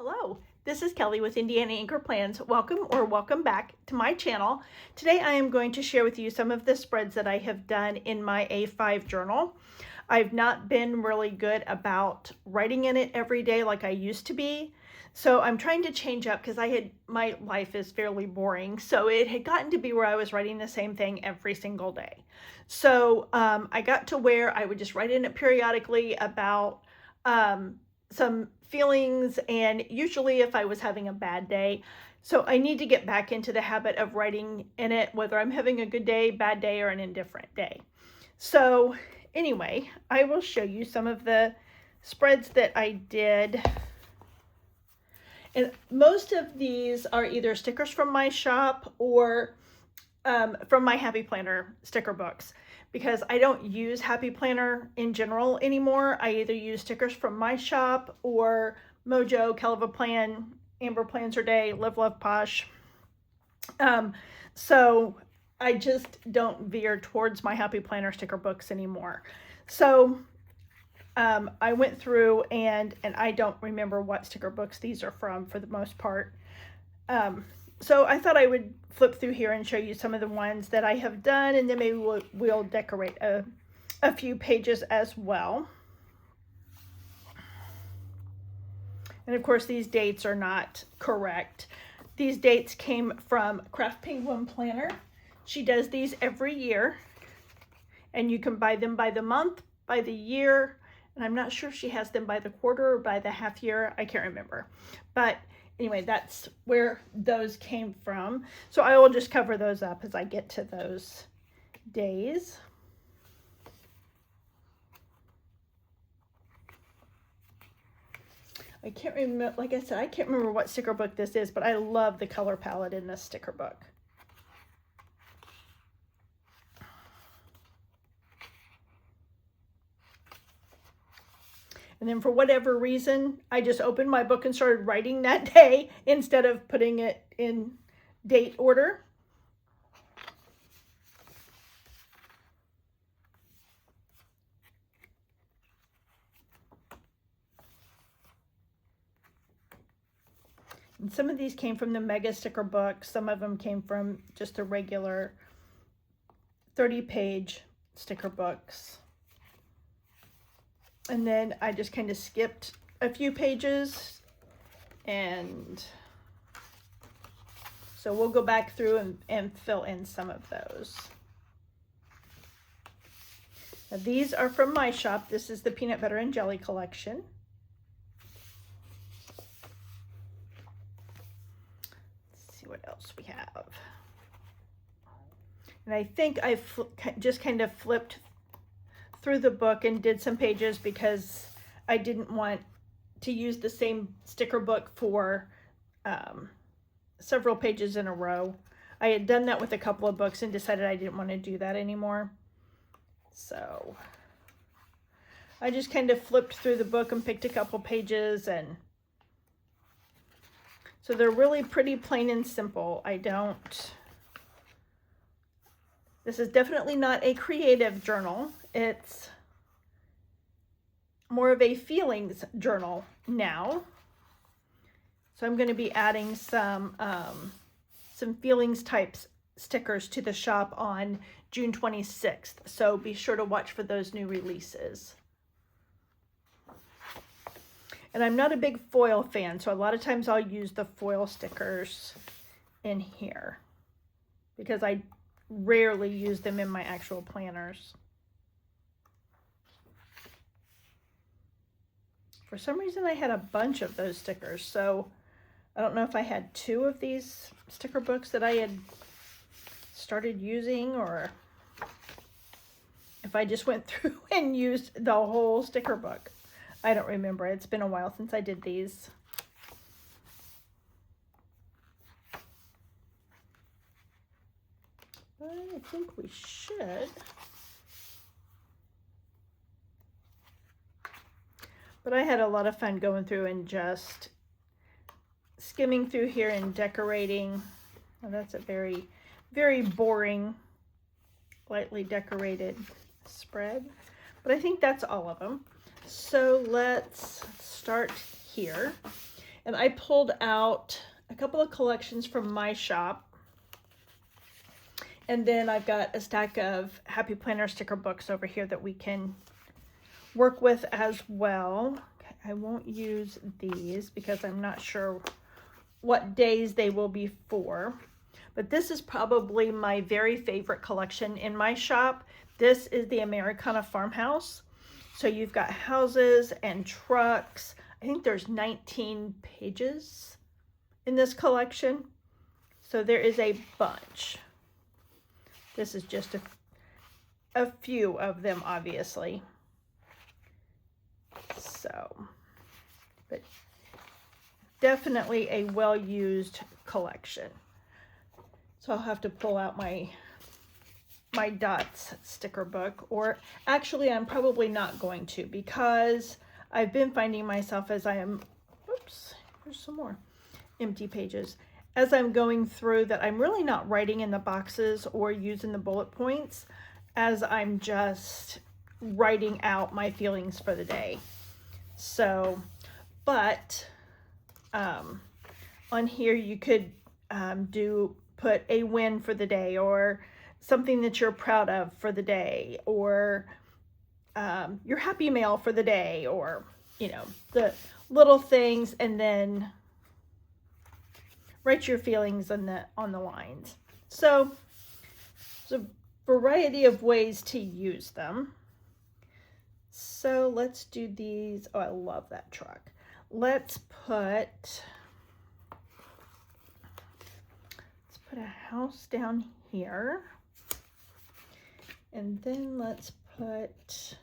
Hello, this is Kelly with Indiana Inker Plans. Welcome back to my channel. Today I am going to share with you some of the spreads that I have done in my A5 journal. I've not been really good about writing in it every day like I used to be. So I'm trying to change up because my life is fairly boring. So it had gotten to be where I was writing the same thing every single day. So I got to where I would just write in it periodically about some feelings, and usually if I was having a bad day. So I need to get back into the habit of writing in it, whether I'm having a good day, bad day, or an indifferent day. So anyway, I will show you some of the spreads that I did. And most of these are either stickers from my shop or from my Happy Planner sticker books, because I don't use Happy Planner in general anymore. I either use stickers from my shop or Mojo, Kelva Plan, Amber Plans Her Day, Live Love Posh. So I just don't veer towards my Happy Planner sticker books anymore. So I went through and I don't remember what sticker books these are from for the most part. So I thought I would flip through here and show you some of the ones that I have done, and then maybe we'll decorate a few pages as well. And of course, these dates are not correct. These dates came from Craft Penguin Planner. She does these every year, and you can buy them by the month, by the year, and I'm not sure if she has them by the quarter or by the half year. I can't remember. But anyway, that's where those came from. So I will just cover those up as I get to those days. I can't remember, like I said, I can't remember what sticker book this is, but I love the color palette in this sticker book. And then for whatever reason, I just opened my book and started writing that day instead of putting it in date order. And some of these came from the Mega Sticker book. Some of them came from just the regular 30-page sticker books. And then I just kind of skipped a few pages, and so we'll go back through and fill in some of those. Now, these are from my shop. This is the Peanut Butter and Jelly collection. Let's see what else we have. And I think I just kind of flipped through the book and did some pages because I didn't want to use the same sticker book for several pages in a row. I had done that with a couple of books and decided I didn't want to do that anymore. So I just kind of flipped through the book and picked a couple pages, and so they're really pretty plain and simple. This is definitely not a creative journal. It's more of a feelings journal now. So I'm going to be adding some feelings type stickers to the shop on June 26th. So be sure to watch for those new releases. And I'm not a big foil fan, so a lot of times I'll use the foil stickers in here because I rarely use them in my actual planners. For some reason I had a bunch of those stickers, so I don't know if I had 2 of these sticker books that I had started using, or if I just went through and used the whole sticker book. I don't remember. It's been a while since I did these. I think we should. But I had a lot of fun going through and just skimming through here and decorating. Well, that's a very, very boring, lightly decorated spread. But I think that's all of them. So let's start here. And I pulled out a couple of collections from my shop. And then I've got a stack of Happy Planner sticker books over here that we can work with as well. Okay, I won't use these because I'm not sure what days they will be for. But this is probably my very favorite collection in my shop. This is the Americana Farmhouse. So you've got houses and trucks. I think there's 19 pages in this collection. So there is a bunch. This is just a few of them, obviously. So, but definitely a well-used collection. So I'll have to pull out my dots sticker book, or actually I'm probably not going to, because I've been finding myself as I am, oops, there's some more empty pages, as I'm going through, that I'm really not writing in the boxes or using the bullet points, as I'm just writing out my feelings for the day. So, but on here you could put a win for the day, or something that you're proud of for the day, or your happy mail for the day, or, you know, the little things, and then write your feelings on the lines. So there's a variety of ways to use them. So let's do these. Oh, I love that truck. Let's put a house down here. And then let's put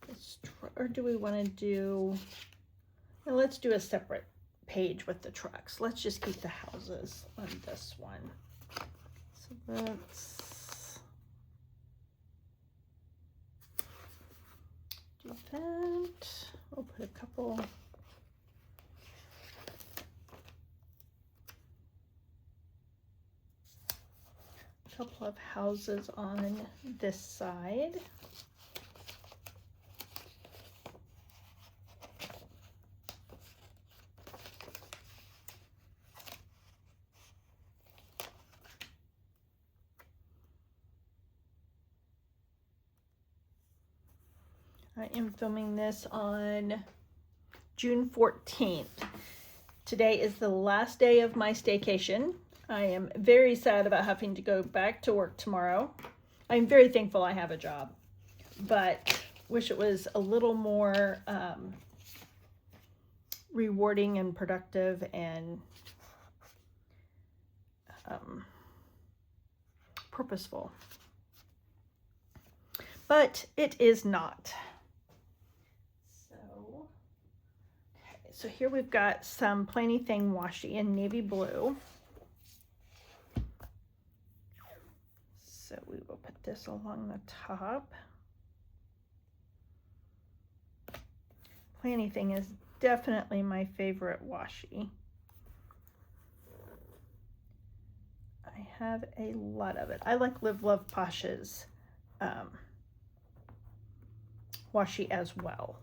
this, or do we want to do, well, let's do a separate page with the trucks. Let's just keep the houses on this one. So let's do that. We'll put a couple of houses on this side. I am filming this on June 14th. Today is the last day of my staycation. I am very sad about having to go back to work tomorrow. I'm very thankful I have a job, but wish it was a little more rewarding and productive and purposeful. But it is not. So here we've got some Plainy Thing washi in navy blue. So we will put this along the top. Plainy Thing is definitely my favorite washi. I have a lot of it. I like Live Love Posh's washi as well.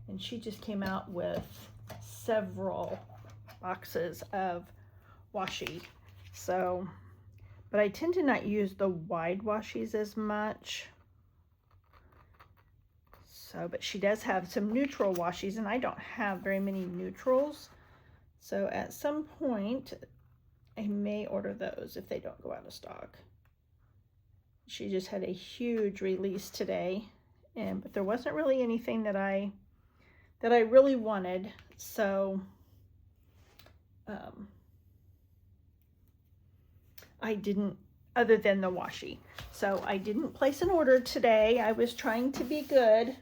And she just came out with several boxes of washi. So, but I tend to not use the wide washis as much. So, but she does have some neutral washis, and I don't have very many neutrals. So at some point, I may order those if they don't go out of stock. She just had a huge release today, but there wasn't really anything that I really wanted, so I didn't, other than the washi. So I didn't place an order today. I was trying to be good.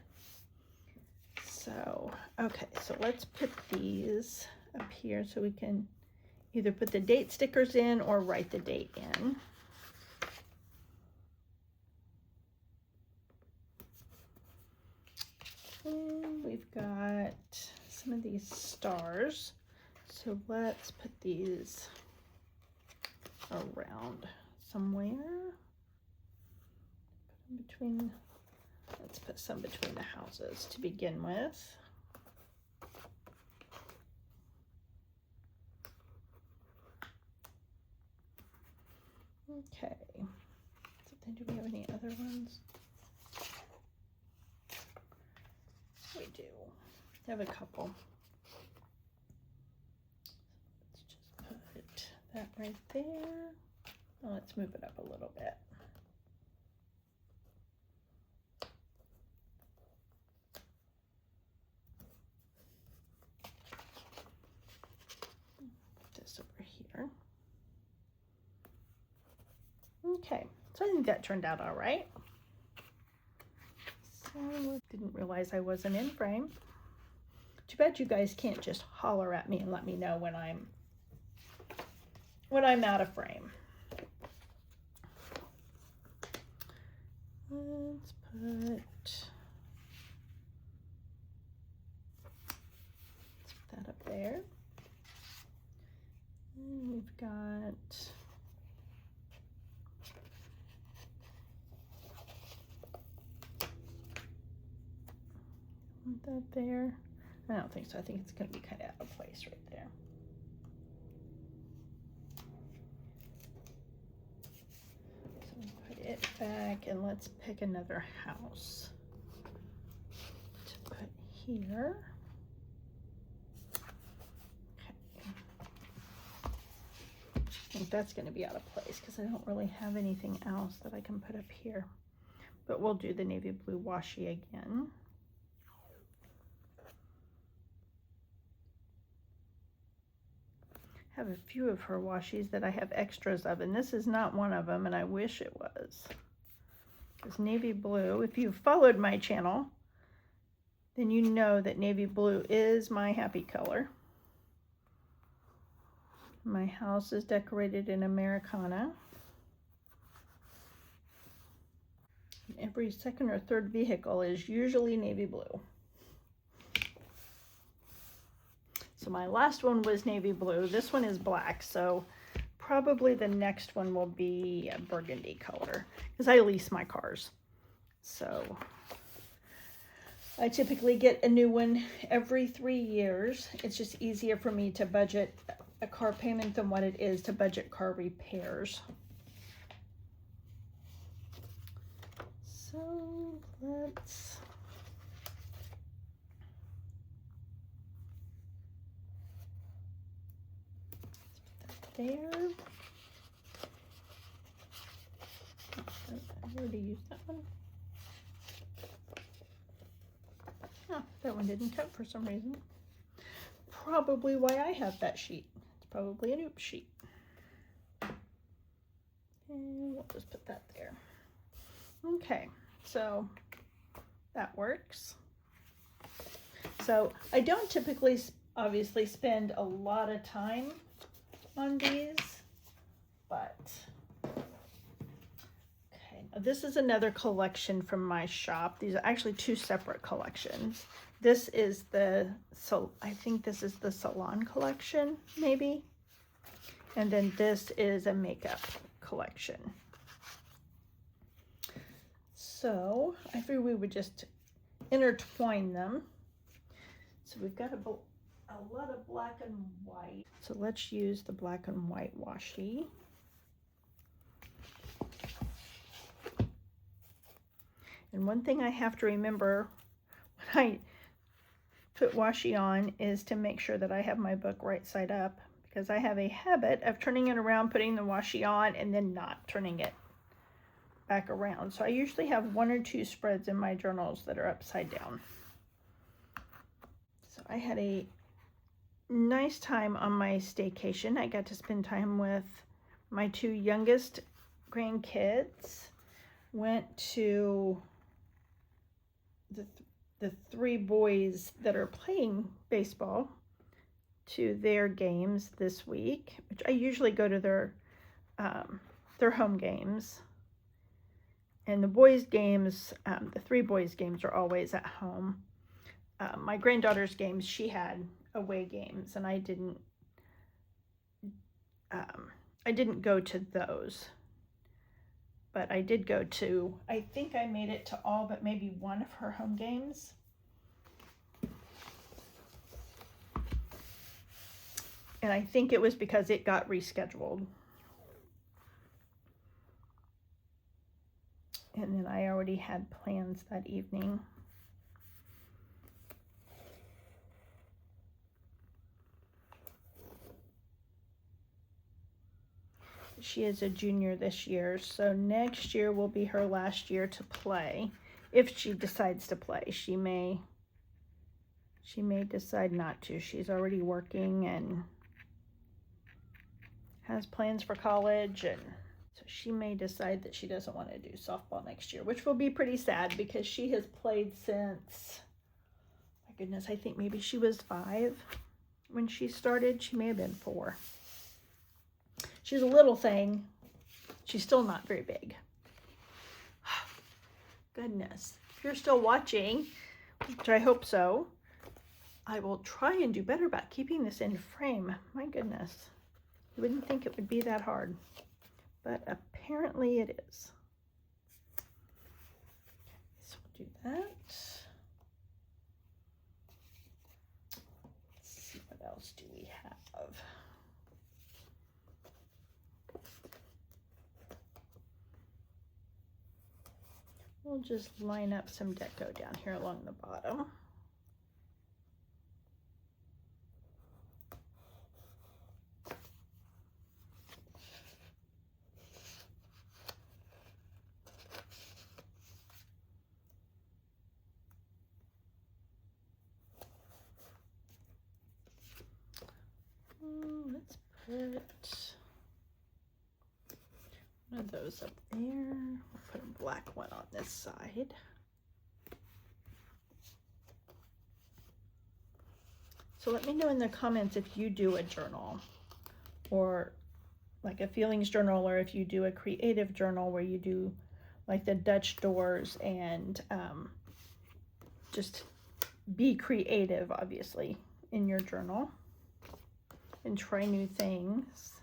So, okay, so let's put these up here so we can either put the date stickers in or write the date in. And we've got some of these stars. So let's put these around somewhere. Between, let's put some between the houses to begin with. Okay. So do we have any other ones? We do. We have a couple. Let's just put that right there. Now let's move it up a little bit. Put this over here. Okay, so I think that turned out all right. So didn't realize I wasn't in frame. Too bad you guys can't just holler at me and let me know when I'm out of frame. Let's put that up there. And we've got that there. I don't think so. I think it's going to be kind of out of place right there. So put it back and let's pick another house to put here. Okay. I think that's going to be out of place because I don't really have anything else that I can put up here. But we'll do the navy blue washi again. Have a few of her washies that I have extras of, and this is not one of them, and I wish it was. Because navy blue, if you've followed my channel, then you know that navy blue is my happy color. My house is decorated in Americana. Every second or third vehicle is usually navy blue. So my last one was navy blue. This one is black, so probably the next one will be a burgundy color because I lease my cars. So I typically get a new one every 3 years. It's just easier for me to budget a car payment than what it is to budget car repairs. So let's there. I already used that one. Oh, that one didn't cut for some reason. Probably why I have that sheet. It's probably an oops sheet. And we'll just put that there. Okay, so that works. So I don't typically, obviously, spend a lot of time on these, but okay, now this is another collection from my shop. These are actually two separate collections. This is the, so I think this is the salon collection, maybe, and then this is a makeup collection. So I figured we would just intertwine them. So we've got a lot of black and white. So let's use the black and white washi. And one thing I have to remember when I put washi on is to make sure that I have my book right side up, because I have a habit of turning it around, putting the washi on, and then not turning it back around. So I usually have 1 or 2 spreads in my journals that are upside down. So I had a nice time on my staycation. I got to spend time with my 2 youngest grandkids. Went to the 3 boys that are playing baseball to their games this week, which I usually go to their home games. And the boys' games, the 3 boys' games are always at home. My granddaughter's games, she had away games, and I didn't go to those, but I did go to, I think I made it to all but maybe 1 of her home games. And I think it was because it got rescheduled. already had plans that evening. She is a junior this year, so next year will be her last year to play. If she decides to play, she may decide not to. She's already working and has plans for college, and so she may decide that she doesn't want to do softball next year, which will be pretty sad because she has played since, my goodness, I think maybe she was 5 when she started. She may have been 4. She's a little thing. She's still not very big. Goodness. If you're still watching, which I hope so, I will try and do better about keeping this in frame. My goodness. You wouldn't think it would be that hard, but apparently it is. So we'll do that. Let's see, what else do we have? We'll just line up some deco down here along the bottom. Let's put one of those up there. We'll put a black one on this side. So let me know in the comments if you do a journal, or like a feelings journal, or if you do a creative journal where you do like the Dutch doors and just be creative, obviously, in your journal and try new things.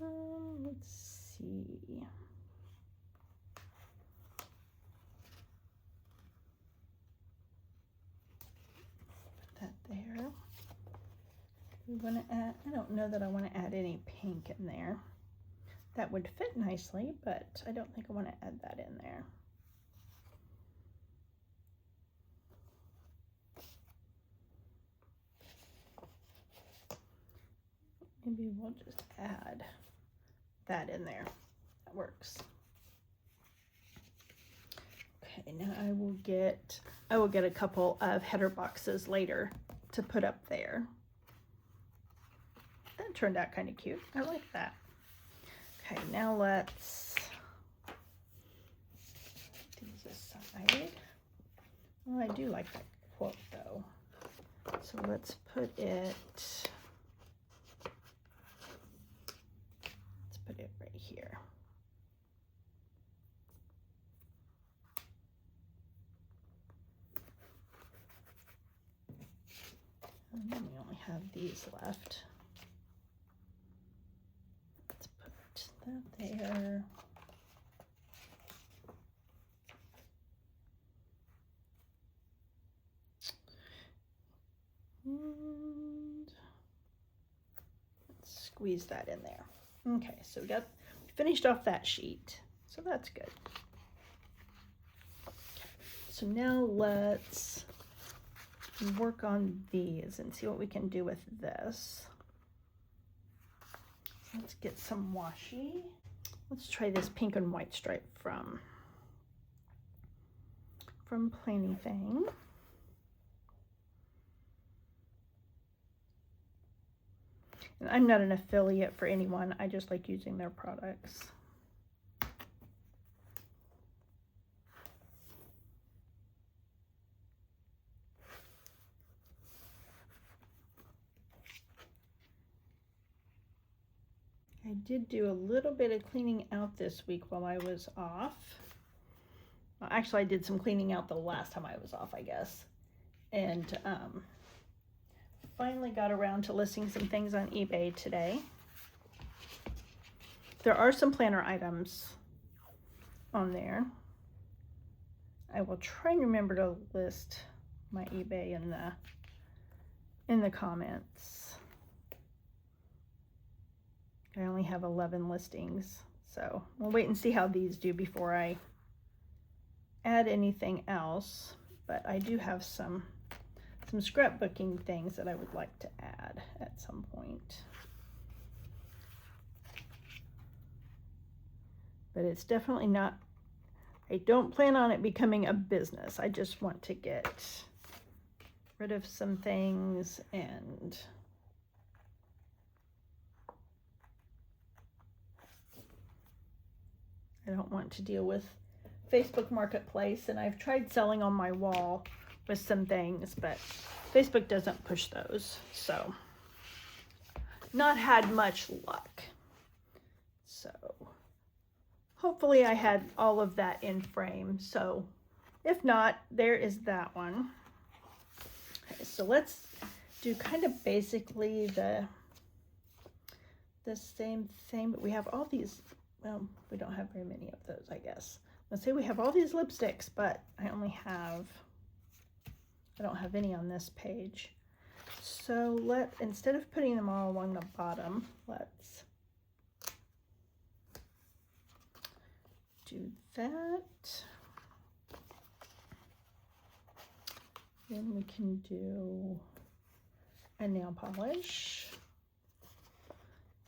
Let's see. Put that there. We want to add, I don't know that I want to add any pink in there. That would fit nicely, but I don't think I want to add that in there. Maybe we'll just add that in there. That works. Okay, now I will get a couple of header boxes later to put up there. That turned out kind of cute. I like that. Okay, now let's put these aside. Well, I do like that quote though. So let's put it right here. And then we only have these left. Let's put that there. And let's squeeze that in there. Okay, so we finished off that sheet, so that's good. Okay, so now let's work on these and see what we can do with this. Let's get some washi. Let's try this pink and white stripe from Planny Thing. And I'm not an affiliate for anyone. I just like using their products. I did do a little bit of cleaning out this week while I was off. Well, actually, I did some cleaning out the last time I was off, I guess. And finally got around to listing some things on eBay today. There are some planner items on there. I will try and remember to list my eBay in the in the comments. I only have 11 listings, so we'll wait and see how these do before I add anything else. But I do have some scrapbooking things that I would like to add at some point. But it's definitely not, I don't plan on it becoming a business. I just want to get rid of some things, and I don't want to deal with Facebook Marketplace, and I've tried selling on my wall with some things, but Facebook doesn't push those, so not had much luck. So hopefully I had all of that in frame. So if not, there is that one. Okay, so let's do kind of basically the same thing, but we have all these, well, we don't have very many of those, I guess. Let's say we have all these lipsticks, but I don't have any on this page. So instead of putting them all along the bottom, let's do that. Then we can do a nail polish. I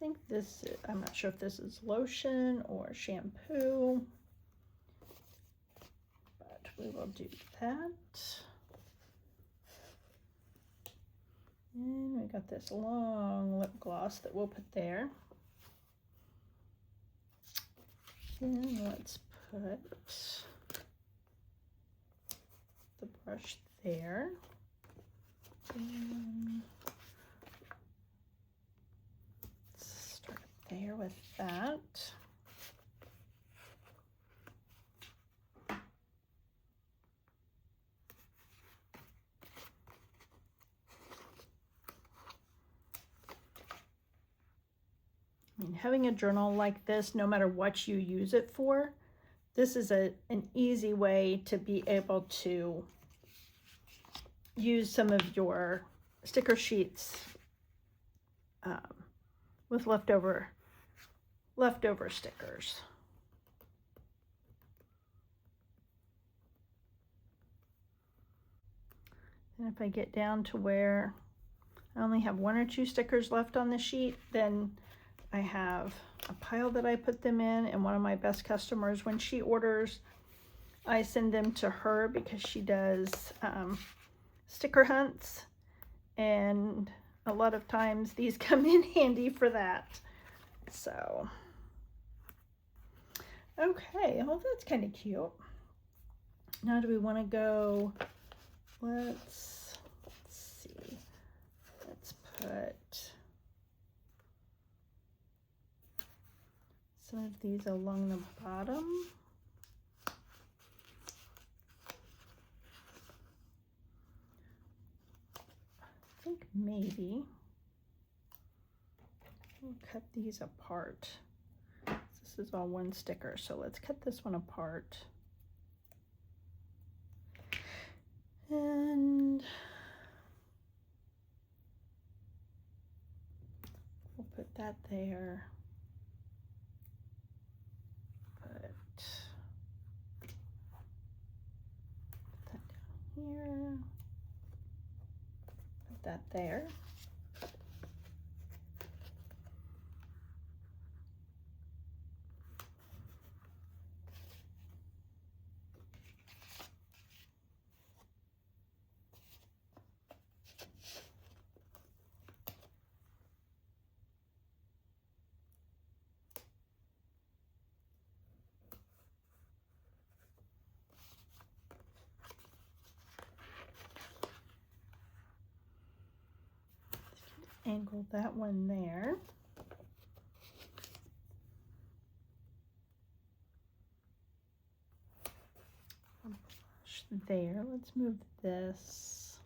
think this, I'm not sure if this is lotion or shampoo, but we will do that. And we got this long lip gloss that we'll put there. And let's put the brush there. And let's start there with that. I mean, having a journal like this, no matter what you use it for, this is an easy way to be able to use some of your sticker sheets with leftover stickers. And if I get down to where I only have 1 or 2 stickers left on the sheet, then I have a pile that I put them in, and one of my best customers, when she orders, I send them to her because she does sticker hunts, and a lot of times these come in handy for that. So, okay, well, that's kind of cute. Now do we want to go, let's see, let's put some of these along the bottom. I think maybe we'll cut these apart. This is all one sticker, so let's cut this one apart. And we'll put that there. Here, put that there. Angle that one there. There, let's move this.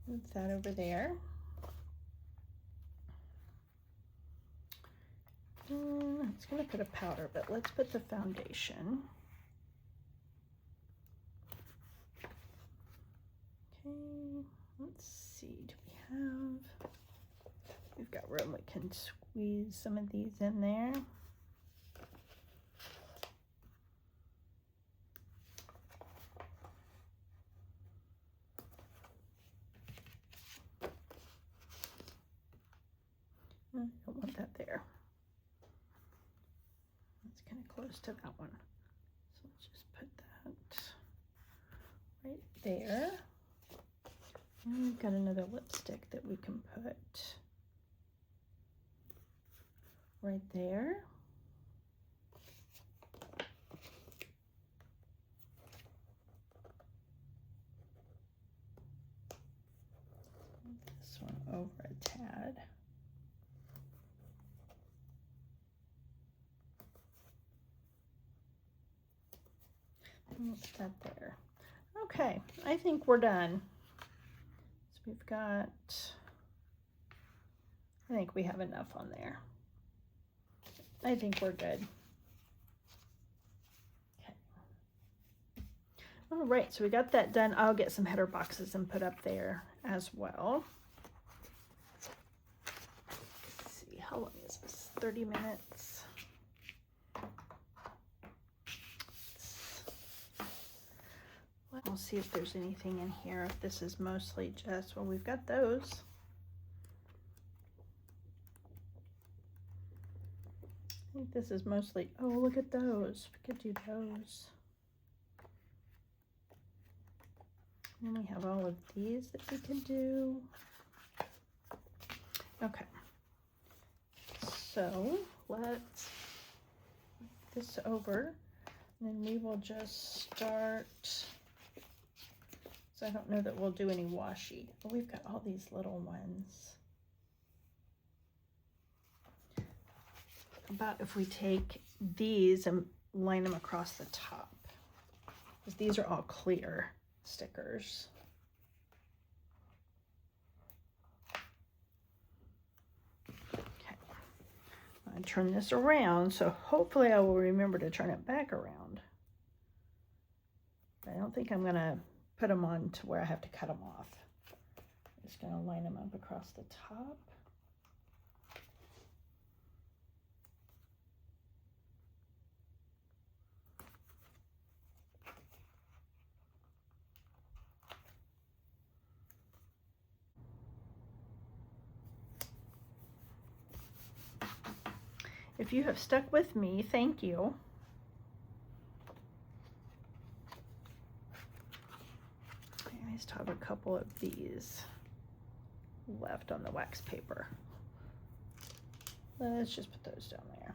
Move that over there. And it's going to put a powder, but let's put the foundation. Okay, let's see, do we have, we've got room, we can squeeze some of these in there. I don't want that there. That's kind of close to that one. So let's just put that right there. And we've got another lipstick that we can put right there. This one over a tad. Put that there. Okay, I think we're done. So we've got, I think we have enough on there. I think we're good. Okay. All right, so we got that done. I'll get some header boxes and put up there as well. Let's see, how long is this? 30 minutes. We'll see if there's anything in here. If this is mostly just, well, we've got those. I think this is mostly, oh, look at those. We could do those. And then we have all of these that we could do. Okay. So let's move this over. And then we will just start. So I don't know that we'll do any washi, but we've got all these little ones. About if we take these and line them across the top, because these are all clear stickers. Okay, I'm going to turn this around, so hopefully I will remember to turn it back around. I don't think I'm going to put them on to where I have to cut them off. I'm just going to line them up across the top. If you have stuck with me, thank you. I just have a couple of these left on the wax paper. Let's just put those down there.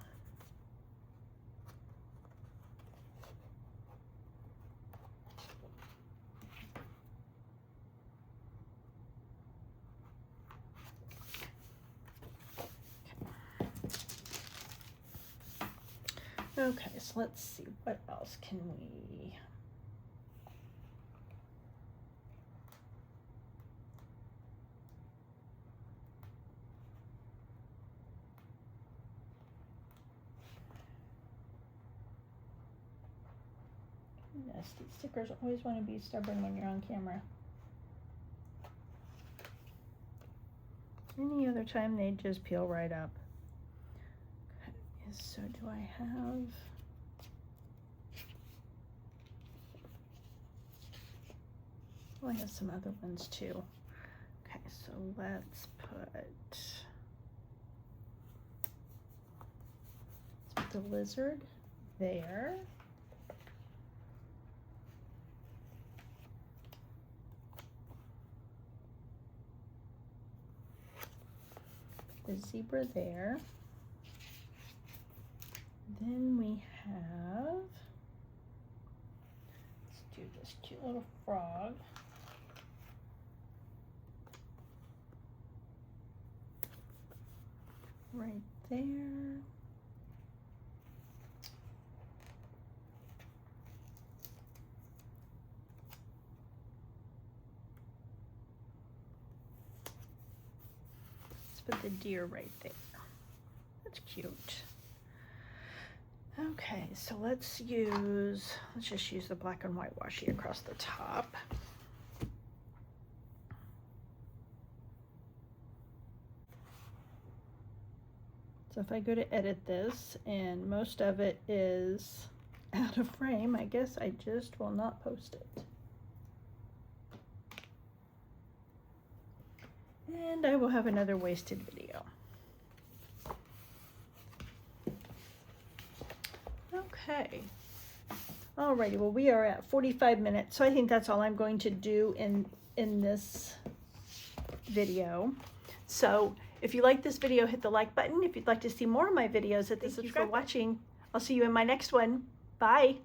Okay, so let's see, what else can we? Goodness, these stickers always want to be stubborn when you're on camera. Any other time they just peel right up. Okay, so do I have? Oh, I have some other ones too. Okay, so let's put the lizard there. The zebra there. Then we have, let's do this cute little frog. Right there. Let's put the deer right there. That's cute. Okay, so let's just use the black and white washi across the top. So if I go to edit this, and most of it is out of frame, I guess I just will not post it. And I will have another wasted video. Okay. Alrighty, well, we are at 45 minutes, so I think that's all I'm going to do in this video. So if you like this video, hit the like button. If you'd like to see more of my videos, hit the subscribe for watching. I'll see you in my next one. Bye.